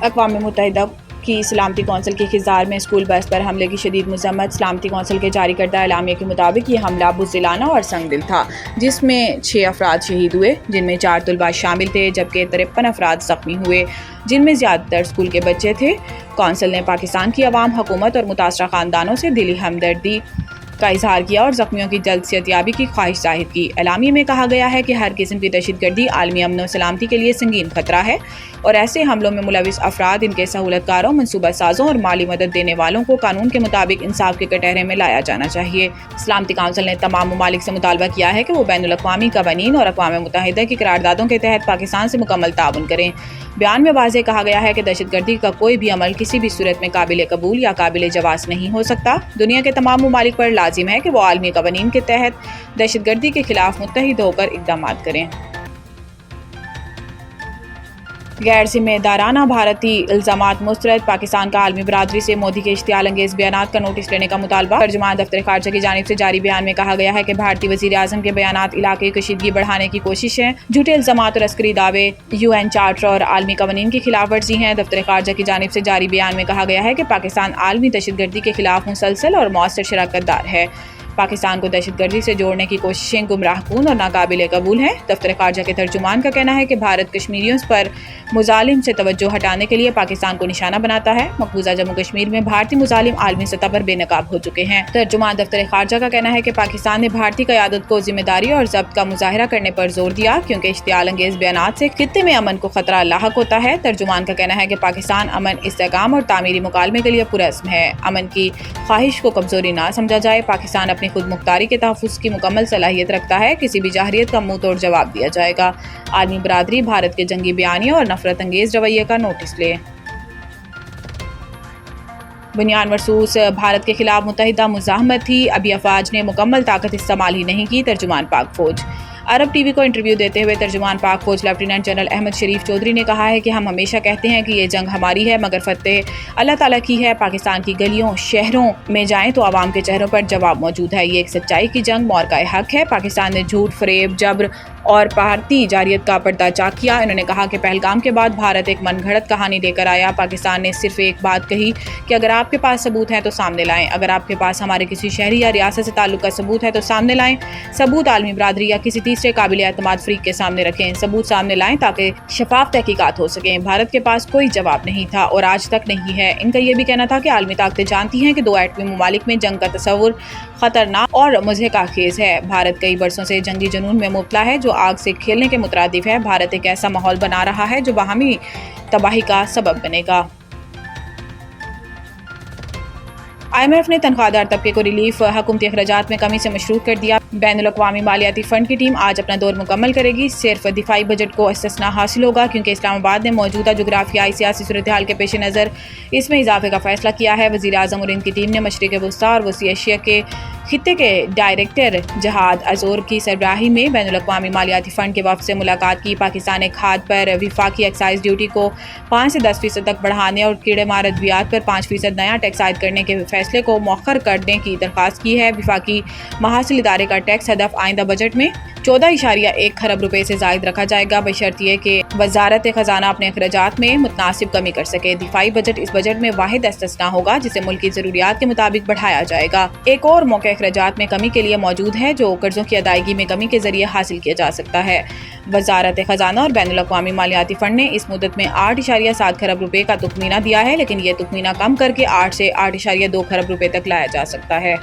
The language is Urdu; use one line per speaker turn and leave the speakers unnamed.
اقوام متحدہ کی سلامتی کونسل کی خزار میں اسکول بس پر حملے کی شدید مذمت۔ سلامتی کونسل کے جاری کردہ اعلامیہ کے مطابق یہ حملہ بزدلانہ اور سنگ دل تھا، جس میں 6 افراد شہید ہوئے، جن میں 4 طلباء شامل تھے، جبکہ 53 افراد زخمی ہوئے، جن میں زیادہ تر اسکول کے بچے تھے۔ کونسل نے پاکستان کی عوام، حکومت اور متاثرہ خاندانوں سے دلی ہمدردی کا اظہار کیا اور زخمیوں کی جلد صحتیابی کی خواہش ظاہر کی۔ اعلامیہ میں کہا گیا ہے کہ ہر قسم کی دہشت گردی عالمی امن و سلامتی کے لیے سنگین خطرہ ہے اور ایسے حملوں میں ملوث افراد، ان کے سہولت کاروں، منصوبہ سازوں اور مالی مدد دینے والوں کو قانون کے مطابق انصاف کے کٹہرے میں لایا جانا چاہیے۔ سلامتی کونسل نے تمام ممالک سے مطالبہ کیا ہے کہ وہ بین الاقوامی قوانین اور اقوام متحدہ کی قراردادوں کے تحت پاکستان سے مکمل تعاون کریں۔ بیان میں واضح کہا گیا ہے کہ دہشت گردی کا کوئی بھی عمل کسی بھی صورت میں قابل قبول یا قابل جواز نہیں ہو سکتا۔ دنیا کے تمام ممالک پر لازم ہے کہ وہ عالمی قوانین کے تحت دہشت گردی کے خلاف متحد ہو کر اقدامات کریں۔ غیر ذمہ دارانہ بھارتی الزامات مسترد۔ پاکستان کا عالمی برادری سے مودی کے اشتعال انگیز بیانات کا نوٹس لینے کا مطالبہ۔ ترجمان دفتر خارجہ کی جانب سے جاری بیان میں کہا گیا ہے کہ بھارتی وزیر اعظم کے بیانات علاقائی کشیدگی بڑھانے کی کوشش ہیں، جھوٹے الزامات اور عسکری دعوے UN چارٹر اور عالمی قوانین کی خلاف ورزی ہیں۔ دفتر خارجہ کی جانب سے جاری بیان میں کہا گیا ہے کہ پاکستان عالمی دہشت گردی کے خلاف مسلسل اور مؤثر شراکت دار ہے۔ پاکستان کو دہشت گردی سے جوڑنے کی کوششیں گمراہ کن اور ناقابل قبول ہیں۔ دفتر خارجہ کے ترجمان کا کہنا ہے کہ بھارت کشمیریوں پر مظالم سے توجہ ہٹانے کے لیے پاکستان کو نشانہ بناتا ہے۔ مقبوضہ جموں کشمیر میں بھارتی مظالم عالمی سطح پر بے نقاب ہو چکے ہیں۔ ترجمان دفتر خارجہ کا کہنا ہے کہ پاکستان نے بھارتی قیادت کو ذمہ داری اور ضبط کا مظاہرہ کرنے پر زور دیا، کیونکہ اشتعال انگیز بیانات سے خطے میں امن کو خطرہ لاحق ہوتا ہے۔ ترجمان کا کہنا ہے کہ پاکستان امن، استحکام اور تعمیری مکالمے کے لیے پرعزم ہے۔ امن کی خواہش کو کمزوری نہ سمجھا جائے۔ پاکستان اپنی خود مختاری کے تحفظ کی مکمل صلاحیت رکھتا ہے، کسی بھی جارحیت کا منہ توڑ جواب دیا جائے گا۔ عالمی برادری بھارت کے جنگی بیانیے اور نفرت انگیز رویے کا نوٹس لے۔ بنیان مرصوص بھارت کے خلاف متحدہ مزاحمت تھی، ابھی افواج نے مکمل طاقت استعمال ہی نہیں کی۔ ترجمان پاک فوج۔ عرب ٹی وی کو انٹرویو دیتے ہوئے ترجمان پاک فوج لیفٹیننٹ جنرل احمد شریف چودھری نے کہا ہے کہ ہم ہمیشہ کہتے ہیں کہ یہ جنگ ہماری ہے، مگر فتح اللہ تعالیٰ کی ہے۔ پاکستان کی گلیوں شہروں میں جائیں تو عوام کے چہروں پر جواب موجود ہے۔ یہ ایک سچائی کی جنگ مورکہ حق ہے۔ پاکستان نے جھوٹ، فریب، جبر اور بھارتی جارحیت کا پردہ چاک کیا۔ انہوں نے کہا کہ پہلگام کے بعد بھارت ایک من گھڑت کہانی لے کر آیا۔ پاکستان نے صرف ایک بات کہی کہ اگر آپ کے پاس ثبوت ہیں تو سامنے لائیں، اگر آپ کے پاس ہمارے کسی شہری یا ریاست سے تعلق کا ثبوت ہے تو سامنے لائیں۔ ثبوت عالمی برادری یا کسی تیسرے قابل اعتماد فریق کے سامنے رکھیں۔ ثبوت سامنے لائیں تاکہ شفاف تحقیقات ہو سکیں۔ بھارت کے پاس کوئی جواب نہیں تھا اور آج تک نہیں ہے۔ ان کا یہ بھی کہنا تھا کہ عالمی طاقتیں جانتی ہیں کہ 2 ایٹمی ممالک میں جنگ کا تصور خطرناک اور مضحکہ خیز ہے۔ بھارت کئی برسوں سے جنگی جنون میں مبتلا ہے جو آگ سے کھیلنے کے مترادف ہے۔ بھارت ایک ایسا ماحول بنا رہا ہے جو باہمی تباہی کا سبب بنے گا۔ IMF نے تنخواہ دار طبقے کو ریلیف حکومتی اخراجات میں کمی سے مشروط کر دیا۔ بین الاقوامی مالیاتی فنڈ کی ٹیم آج اپنا دور مکمل کرے گی۔ صرف دفاعی بجٹ کو استثناء حاصل ہوگا کیونکہ اسلام آباد نے موجودہ جغرافیائی سیاسی صورتحال کے پیش نظر اس میں اضافے کا فیصلہ کیا ہے۔ وزیر اعظم اور ان کی ٹیم نے مشرق وسطیٰ اور وسطی ایشیا کے خطے کے ڈائریکٹر جہاد ازور کی سربراہی میں بین الاقوامی مالیاتی فنڈ کے وفد سے ملاقات کی۔ پاکستان نے کھاد پر وفاقی ایکسائز ڈیوٹی کو 5 سے 10% تک بڑھانے اور کیڑے مار ادویات پر 5% نیا ٹیکس عائد کرنے کے فیصلے کو مؤخر کرنے کی درخواست کی ہے۔ وفاقی محاصل ادارے کا ٹیکس ہدف آئندہ بجٹ میں 14.1 خرب روپے سے زائد رکھا جائے گا، بشرط یہ کہ وزارت خزانہ اپنے اخراجات میں متناسب کمی کر سکے۔ دفاعی بجٹ اس بجٹ میں واحد استثناء ہوگا جسے ملک کی ضروریات کے مطابق بڑھایا جائے گا۔ ایک اور موقع اخراجات میں کمی کے لیے موجود ہے جو قرضوں کی ادائیگی میں کمی کے ذریعے حاصل کیا جا سکتا ہے۔ وزارت خزانہ اور بین الاقوامی مالیاتی فنڈ نے اس مدت میں 8.7 خرب روپے کا تخمینہ دیا ہے، لیکن یہ تخمینہ کم کر کے 8 سے 8.2 خرب روپے تک لایا جا سکتا ہے۔